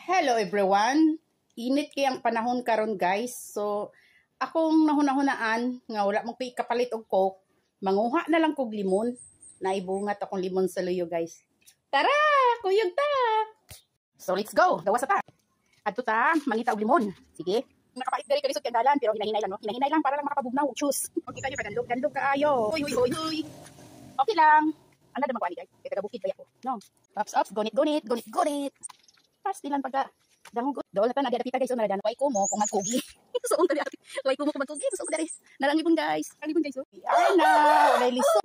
Hello everyone. Init kay ang panahon karon guys. So akong nahuna-hunaan nga wala mo kapalit og coke, manguha na lang kog limon. Naibungat akong limon sa luyo guys. Tara, kuyog ta. So let's go. Gawas ta. Adto ta, mangita og limon. Sige. Nakapait diri kalisod kang dalan pero hinahinay lang no. Hinahinay lang para lang makapabugnaw og juice. Okay kayo kadandog kaayo. Huy. Okay lang. Ano naman ko ani guys? Kaya taga bukid kaya ko. No. Ups, gonit. Pas dilan pagka dangugot. Dool na ta na dapita guys so nadan way ko mo kung magkugi. So unta di way ko mo kung magkugi. So dere. Narangibon guys. Narangibon guys. Ay na,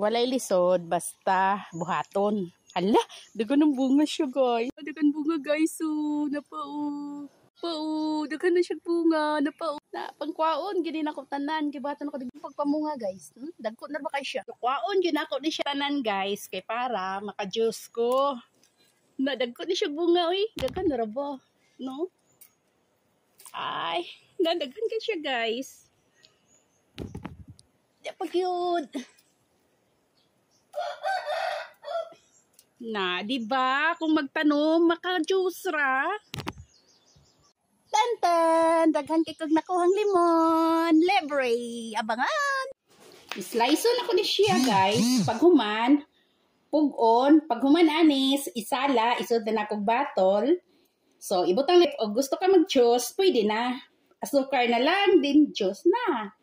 walay lisod basta buhaton. Hala, dagan ng bunga siya guys. Dagan bunga guys so napao. Dagan na siya bunga, napao. Na pangkwaon gini na ko tanan kay batan ko digpag pamunga guys. Dagko na ba kay siya? Kwaon gina ko ni siya tanan guys kay para maka-juice ko. Nadagko ni siya bunga, oy. Daghan na ba? No? Ay, nadaghan ka siya, guys. Di pa cute. Na, di ba? Kung magtanom, maka-juice ra. Tantan! Daghan kay kag nakuhang limon. Libre! Abangan! Sliceon ako ni siya, guys. Paghuman, pugon, paghuman anis, isala, isod na kog batol. So, ibutang o gusto ka mag-juice, pwede na. Asukar na lang, din juice na.